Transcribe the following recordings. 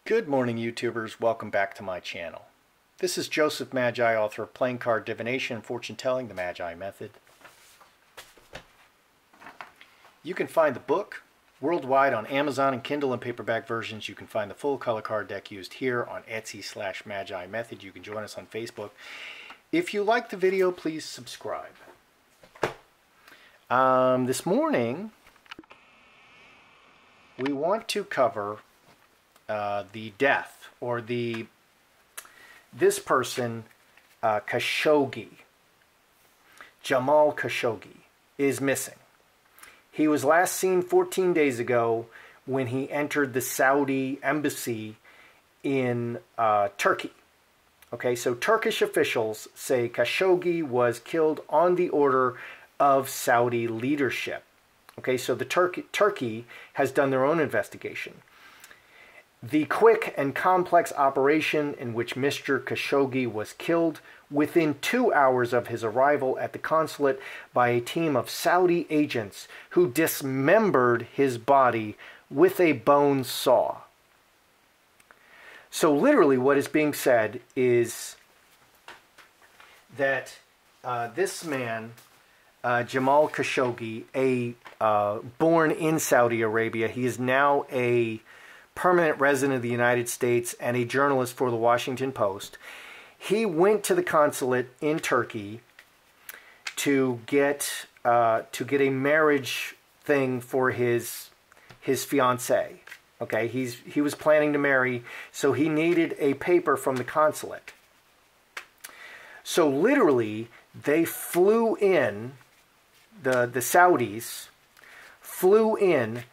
Good morning, YouTubers. Welcome back to my channel. This is Joseph Magi, author of Playing Card Divination and Fortune Telling, the Magi Method. You can find the book worldwide on Amazon and Kindle and paperback versions. You can find the full color card deck used here on Etsy/Magi Method. You can join us on Facebook. If you like the video, please subscribe. This morning, we want to cover the death, or this person, Khashoggi, Jamal Khashoggi, is missing. He was last seen 14 days ago when he entered the Saudi embassy in Turkey. Okay, so Turkish officials say Khashoggi was killed on the order of Saudi leadership. Okay, so the Turkey has done their own investigation. The quick and complex operation in which Mr. Khashoggi was killed within 2 hours of his arrival at the consulate by a team of Saudi agents who dismembered his body with a bone saw. So literally what is being said is that this man, Jamal Khashoggi, born in Saudi Arabia, he is now a permanent resident of the United States and a journalist for the Washington Post. He went to the consulate in Turkey to get a marriage thing for his fiancée. Okay, he was planning to marry, so he needed a paper from the consulate. So literally, they flew in, the Saudis flew in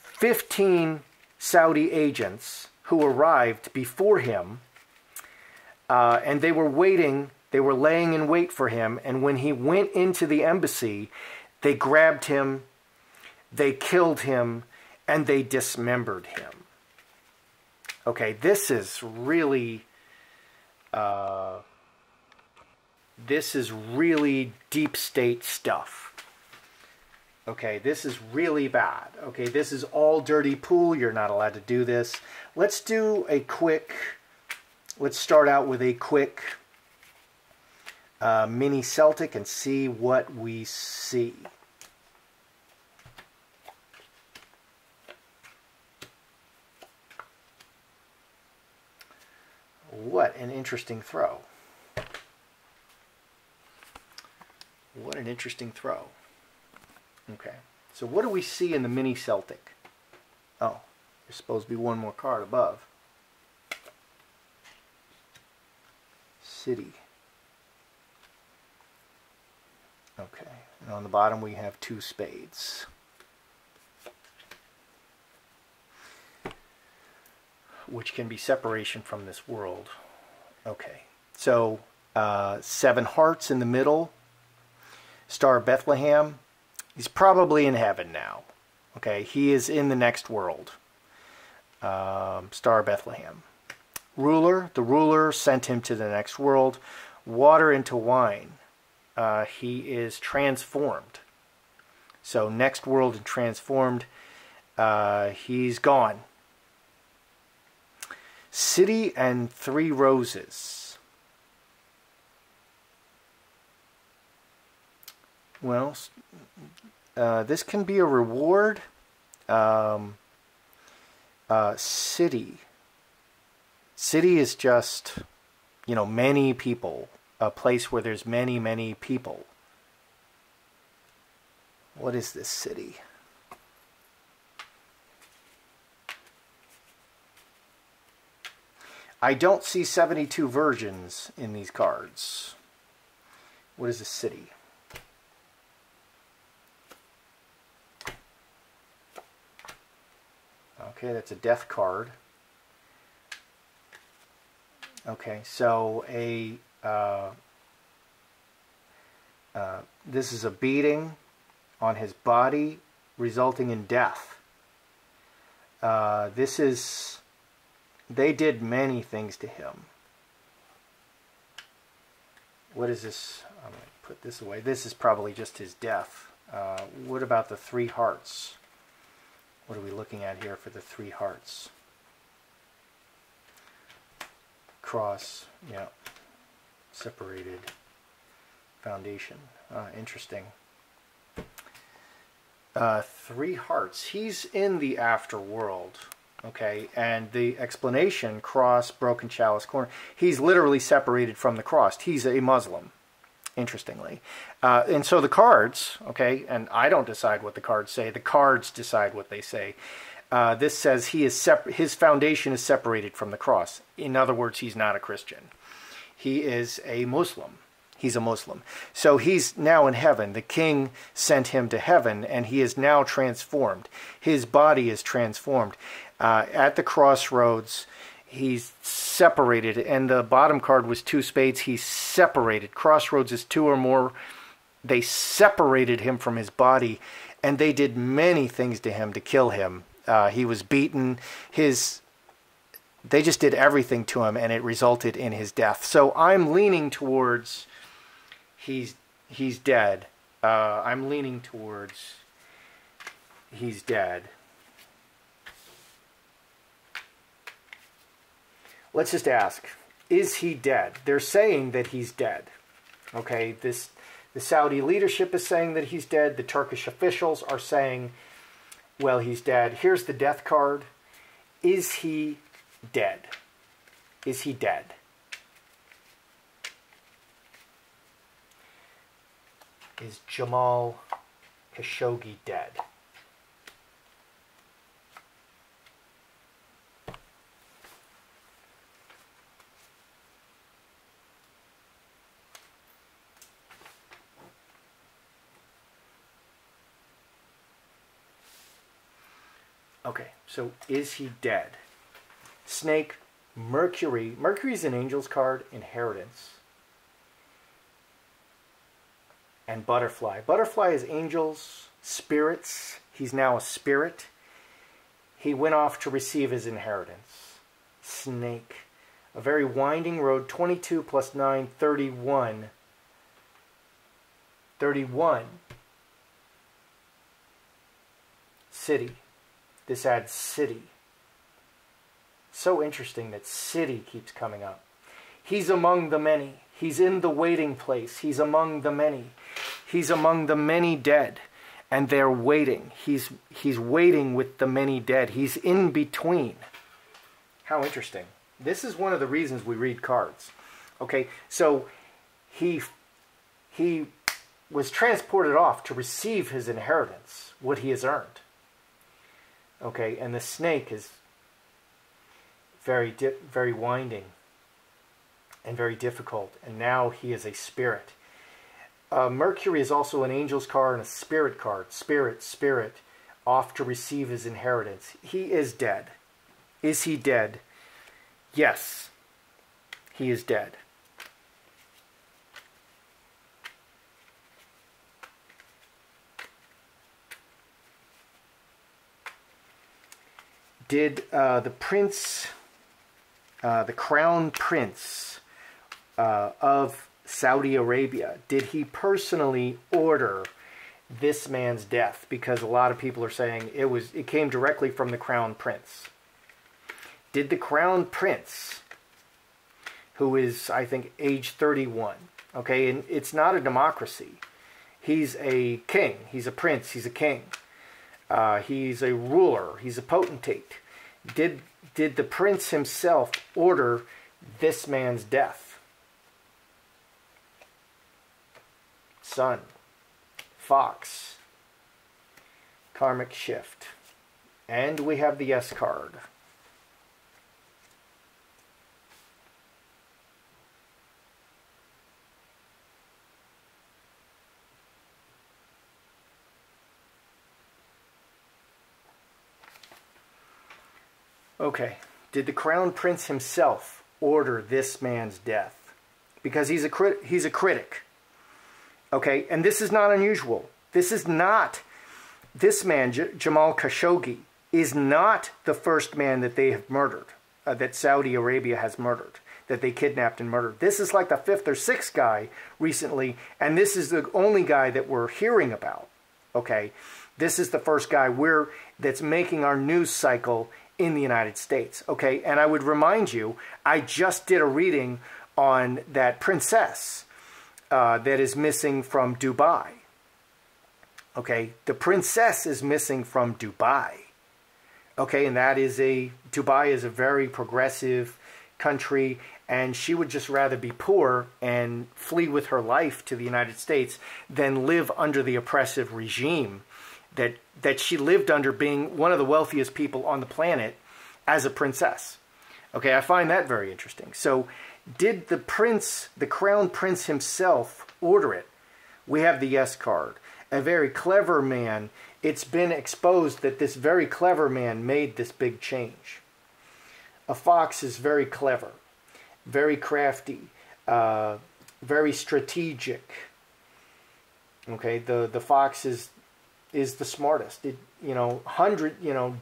15 Saudi agents who arrived before him, and they were waiting, they were laying in wait for him, and when he went into the embassy, they grabbed him, they killed him, and they dismembered him. Okay, this is really deep state stuff. Okay, this is really bad. Okay, this is all dirty pool. You're not allowed to do this. Let's start out with a quick mini Celtic and see what we see. What an interesting throw. What an interesting throw. Okay, so what do we see in the mini Celtic? Oh, there's supposed to be one more card above. City. Okay, and on the bottom we have two spades. Which can be separation from this world. Okay, so 7 hearts in the middle. Star of Bethlehem. He's probably in heaven now. Okay, he is in the next world. Star of Bethlehem. Ruler, the ruler sent him to the next world. Water into wine. He is transformed. So next world and transformed. He's gone. City and 3 roses. Well, this can be a reward. City. City is just, you know, many people. A place where there's many, many people. What is this city? I don't see 72 virgins in these cards. What is a city? Okay, that's a death card. Okay, so this is a beating on his body resulting in death. They did many things to him. What is this? I'm going to put this away. This is probably just his death. What about the 3 hearts? What are we looking at here for the 3 hearts? cross, yeah, separated foundation. Interesting. 3 hearts. He's in the afterworld, okay? And the explanation, cross, broken chalice, corner, he's literally separated from the cross. He's a Muslim, interestingly. And so the cards, okay, and I don't decide what the cards say. The cards decide what they say. This says he is his foundation is separated from the cross. In other words, he's not a Christian. He is a Muslim. He's a Muslim. So he's now in heaven. The king sent him to heaven, and he is now transformed. His body is transformed. At the crossroads, he's separated, and the bottom card was 2 spades. He's separated. Crossroads is 2 or more. They separated him from his body, and they did many things to him to kill him. He was beaten. They just did everything to him, and it resulted in his death. So I'm leaning towards he's dead. I'm leaning towards he's dead. Let's just ask, is he dead? They're saying that he's dead. Okay, the Saudi leadership is saying that he's dead. The Turkish officials are saying, well, he's dead. Here's the death card. Is he dead? Is he dead? Is Jamal Khashoggi dead? Okay, so is he dead? Snake, Mercury. Mercury's an angel's card, inheritance. And butterfly. Butterfly is angels, spirits. He's now a spirit. He went off to receive his inheritance. Snake. A very winding road. 22 plus 9, 31. 31. City. This adds city. So interesting that city keeps coming up. He's among the many. He's in the waiting place. He's among the many. He's among the many dead. And they're waiting. He's waiting with the many dead. He's in between. How interesting. This is one of the reasons we read cards. Okay, so he was transported off to receive his inheritance, what he has earned. Okay, and the snake is very winding and very difficult. And now he is a spirit. Mercury is also an angel's card and a spirit card. Spirit, off to receive his inheritance. He is dead. Is he dead? Yes, he is dead. Did the prince, the crown prince of Saudi Arabia, did he personally order this man's death? Because a lot of people are saying it came directly from the crown prince. Did the crown prince, who is, I think, age 31, okay, and it's not a democracy. He's a king. He's a prince. He's a king. He's a ruler. He's a potentate. Did the prince himself order this man's death? Sun, Fox, Karmic Shift, and we have the yes card. Okay, did the crown prince himself order this man's death? Because he's a critic. Okay, and this is not unusual. This man, Jamal Khashoggi, is not the first man that they have murdered, that Saudi Arabia has murdered, that they kidnapped and murdered. This is like the 5th or 6th guy recently, and this is the only guy that we're hearing about. Okay, this is the first guy that's making our news cycle in the United States. Okay, and I would remind you, I just did a reading on that princess that is missing from Dubai. Okay, the princess is missing from Dubai. Okay, and Dubai is a very progressive country, and she would just rather be poor and flee with her life to the United States than live under the oppressive regime that she lived under, being one of the wealthiest people on the planet as a princess. Okay, I find that very interesting. So did the crown prince himself order it? We have the yes card. A very clever man. It's been exposed that this very clever man made this big change. A fox is very clever, very crafty, very strategic. Okay, the fox is the smartest.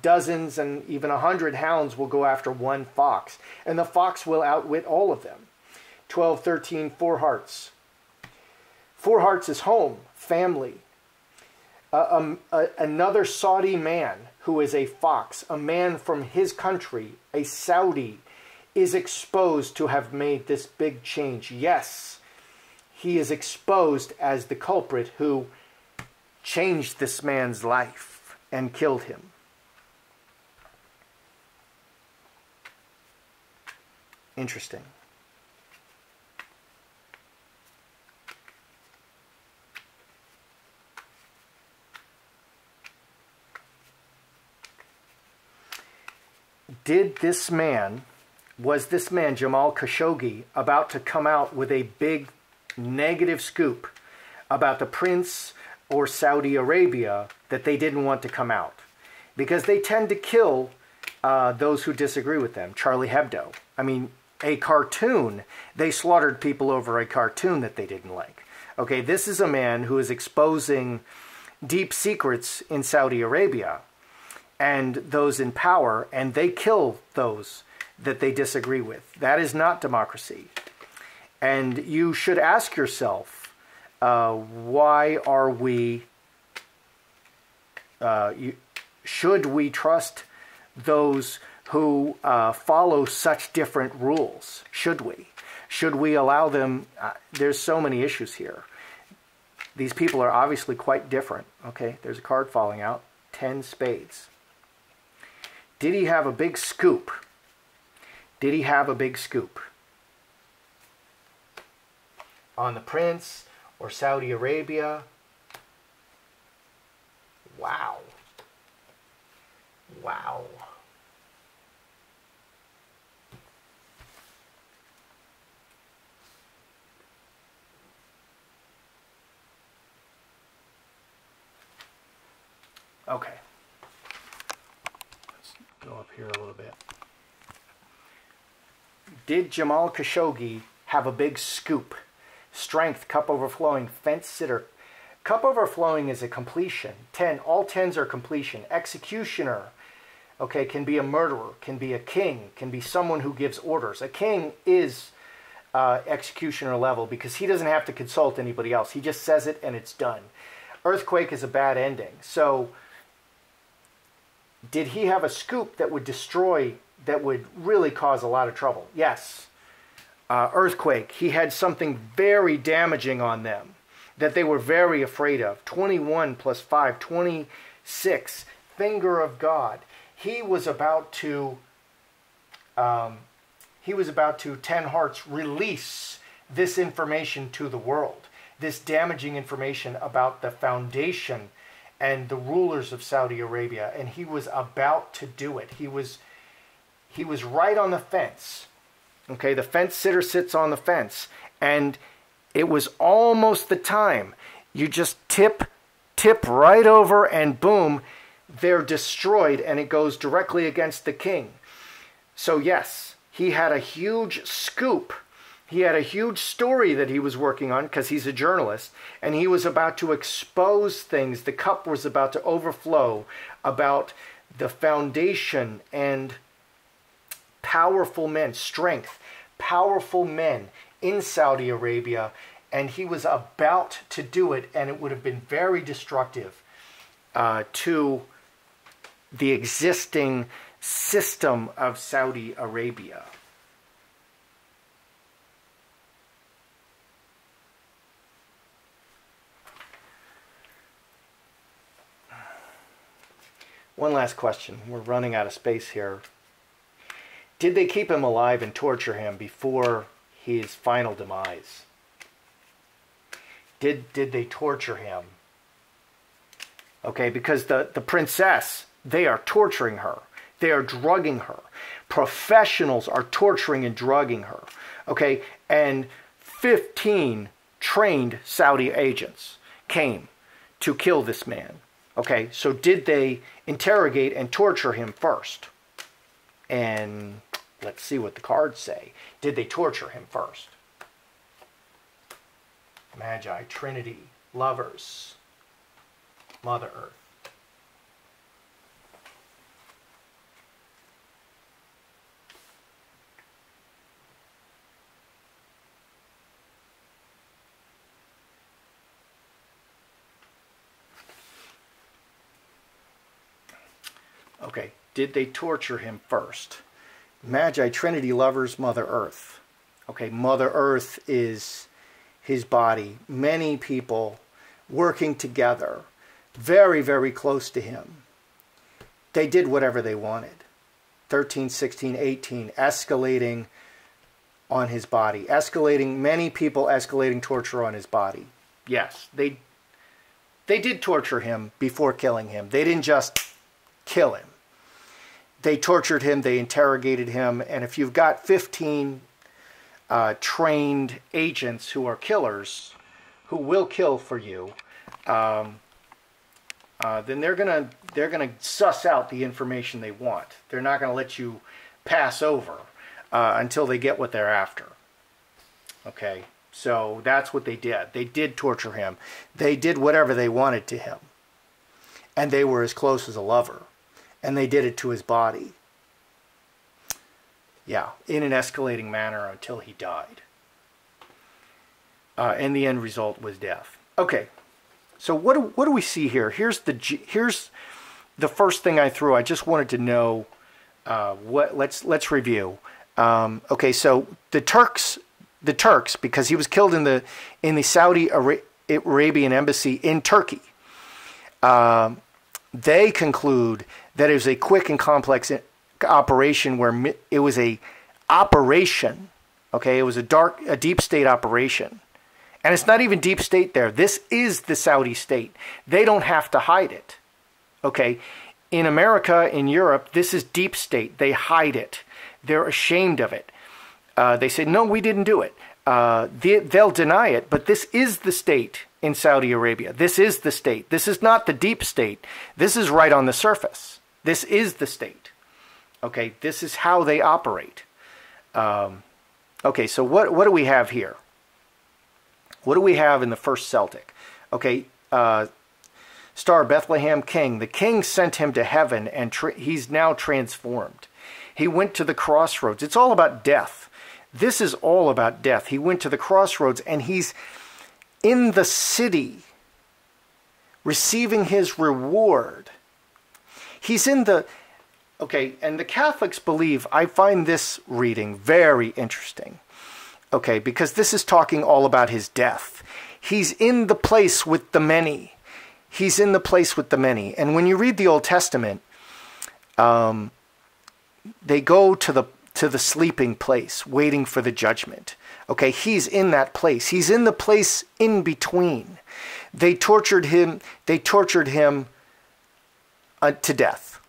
Dozens and even 100 hounds will go after one fox, and the fox will outwit all of them. 12, 13, 4 hearts. 4 hearts is home, family. Another Saudi man who is a fox, a man from his country, a Saudi, is exposed to have made this big change. Yes, he is exposed as the culprit who changed this man's life and killed him. Interesting. Was this man, Jamal Khashoggi, about to come out with a big negative scoop about the prince or Saudi Arabia that they didn't want to come out? Because they tend to kill those who disagree with them. Charlie Hebdo. I mean, a cartoon. They slaughtered people over a cartoon that they didn't like. Okay, this is a man who is exposing deep secrets in Saudi Arabia and those in power, and they kill those that they disagree with. That is not democracy. And you should ask yourself, why are we, should we trust those who follow such different rules? Should we? Should we allow them? There's so many issues here. These people are obviously quite different. Okay, there's a card falling out. 10 spades. Did he have a big scoop? Did he have a big scoop on the prince or Saudi Arabia? Wow. Wow. Okay. Let's go up here a little bit. Did Jamal Khashoggi have a big scoop? Strength, cup overflowing, fence sitter. Cup overflowing is a completion. 10, all 10s are completion. Executioner, okay, can be a murderer, can be a king, can be someone who gives orders. A king is executioner level because he doesn't have to consult anybody else. He just says it and it's done. Earthquake is a bad ending. So, did he have a scoop that would destroy, that would really cause a lot of trouble? Yes. Earthquake, he had something very damaging on them that they were very afraid of. 21 plus 5, 26. Finger of God. He was about to 10 hearts, release this information to the world. This damaging information about the foundation and the rulers of Saudi Arabia. And he was about to do it. He was right on the fence. Okay, the fence sitter sits on the fence. And it was almost the time. You just tip right over and boom, they're destroyed and it goes directly against the king. So yes, he had a huge scoop. He had a huge story that he was working on because he's a journalist, and he was about to expose things. The cup was about to overflow about the foundation and powerful men, strength, powerful men in Saudi Arabia, and he was about to do it, and it would have been very destructive to the existing system of Saudi Arabia. One last question. We're running out of space here. Did they keep him alive and torture him before his final demise? Did they torture him? Okay, because the princess, they are torturing her. They are drugging her. Professionals are torturing and drugging her. Okay, and 15 trained Saudi agents came to kill this man. Okay, so did they interrogate and torture him first? And let's see what the cards say. Did they torture him first? Magi, Trinity, Lovers, Mother Earth. Okay, did they torture him first? Magi, Trinity, Lovers, Mother Earth. Okay, Mother Earth is his body. Many people working together, very, very close to him. They did whatever they wanted. 13, 16, 18, escalating on his body. Many people escalating torture on his body. Yes, they did torture him before killing him. They didn't just kill him. They tortured him, they interrogated him, and if you've got 15 trained agents who are killers, who will kill for you, then they're gonna suss out the information they want. They're not gonna let you pass over until they get what they're after. Okay, so that's what they did. They did torture him. They did whatever they wanted to him, and they were as close as a lover. And they did it to his body. Yeah, in an escalating manner until he died. And the end result was death. Okay, so what do we see here? Here's the first thing I threw. I just wanted to know let's review. Okay, so the Turks, because he was killed in the Saudi Arabian embassy in Turkey. They conclude that it was a quick and complex operation where it was a operation. Okay, it was a deep state operation. And it's not even deep state there. This is the Saudi state. They don't have to hide it. Okay, in America, in Europe, this is deep state. They hide it. They're ashamed of it. They say, no, we didn't do it. They'll deny it, but this is the state in Saudi Arabia. This is the state. This is not the deep state. This is right on the surface. This is the state. Okay, this is how they operate. Okay, so what do we have here? What do we have in the first Celtic? Okay, Star Bethlehem King. The king sent him to heaven, and he's now transformed. He went to the crossroads. It's all about death. This is all about death. He went to the crossroads, and he's in the city receiving his reward. He's in the... Okay, and the Catholics believe, I find this reading very interesting. Okay, because this is talking all about his death. He's in the place with the many. He's in the place with the many. And when you read the Old Testament, they go to the sleeping place, waiting for the judgment. Okay, he's in that place. He's in the place in between. They tortured him. They tortured him to death.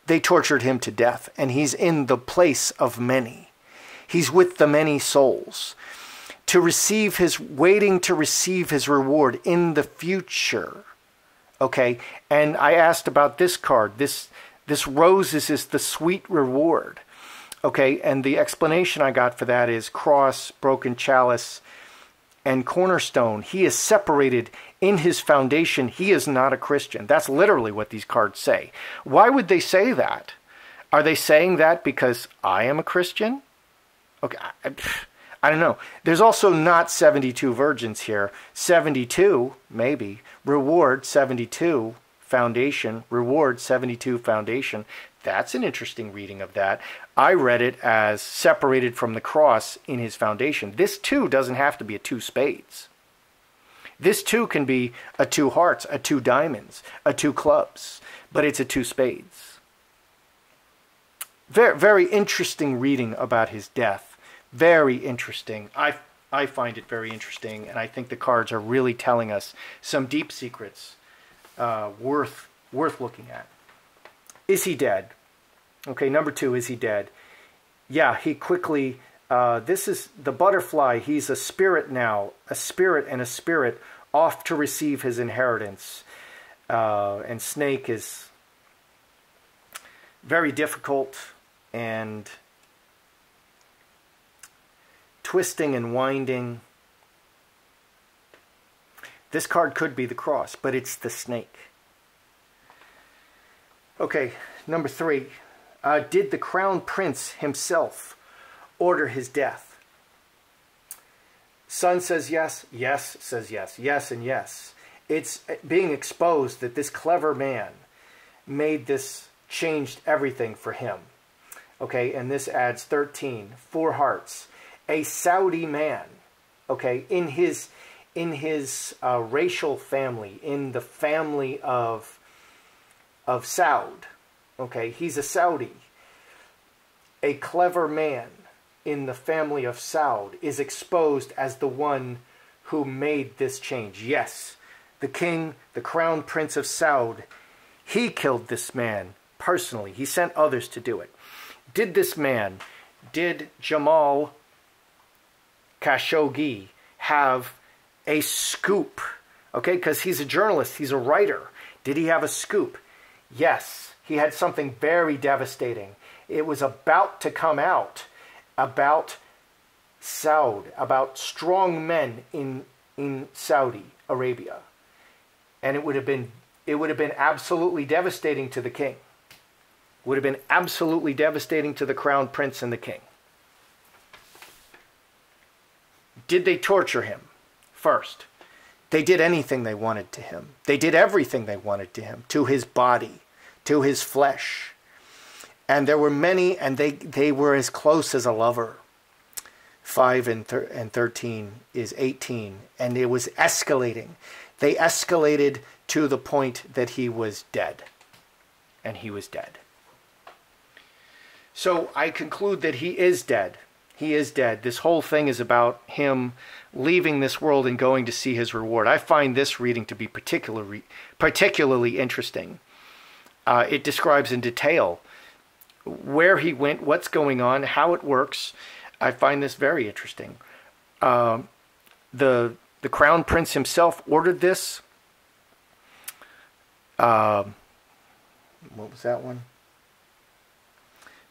They tortured him to death, and he's in the place of many. He's with the many souls, waiting to receive his reward in the future. Okay, and I asked about this card. This roses is the sweet reward. Okay, and the explanation I got for that is cross, broken chalice, and cornerstone. He is separated in his foundation. He is not a Christian. That's literally what these cards say. Why would they say that? Are they saying that because I am a Christian? Okay, I don't know. There's also not 72 virgins here. 72, maybe. Reward, 72. Foundation. Reward, 72. Foundation. That's an interesting reading of that. I read it as separated from the cross in his foundation. This too doesn't have to be a 2 spades. This too can be a 2 hearts, a 2 diamonds, a 2 clubs, but it's a 2 spades. Very, very interesting reading about his death. Very interesting. I find it very interesting, and I think the cards are really telling us some deep secrets worth looking at. Is he dead? Okay, number 2, is he dead? Yeah, he quickly, this is the butterfly. He's a spirit now, a spirit and a spirit off to receive his inheritance. And snake is very difficult and twisting and winding. This card could be the cross, but it's the snake. Okay, number 3. Did the crown prince himself order his death? Sun says yes, yes says yes, yes and yes. It's being exposed that this clever man made this, changed everything for him. Okay, and this adds 13, 4 hearts. A Saudi man, okay, in his racial family, in the family of Saud, okay, he's a Saudi. A clever man in the family of Saud is exposed as the one who made this change. Yes, the king, the crown prince of Saud, he killed this man personally. He sent others to do it. Did this man, did Jamal Khashoggi have a scoop? Okay, because he's a journalist, he's a writer. Did he have a scoop? Yes, he had something very devastating. It was about to come out about Saud, about strong men in Saudi Arabia. And it would have been absolutely devastating to the king. Would have been absolutely devastating to the crown prince and the king. Did they torture him? First, they did anything they wanted to him. They did everything they wanted to him, to his body, to his flesh. And there were many, and they were as close as a lover. 5 and 13 is 18, and it was escalating. They escalated to the point that he was dead. And he was dead. So I conclude that he is dead. He is dead. This whole thing is about him leaving this world and going to see his reward. I find this reading to be particularly interesting. It describes in detail where he went, what's going on, how it works. I find this very interesting. The crown prince himself ordered this. What was that one?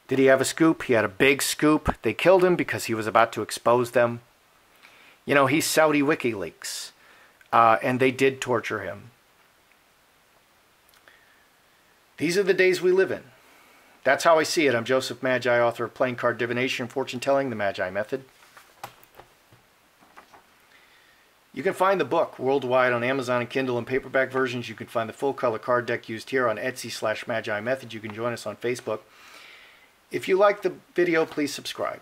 Did he have a scoop? He had a big scoop. They killed him because he was about to expose them. You know, he's Saudi WikiLeaks. And they did torture him. These are the days we live in. That's how I see it. I'm Joseph Magi, author of Playing Card Divination and Fortune Telling, The Magi Method. You can find the book worldwide on Amazon and Kindle in paperback versions. You can find the full color card deck used here on Etsy/Magi Method. You can join us on Facebook. If you like the video, please subscribe.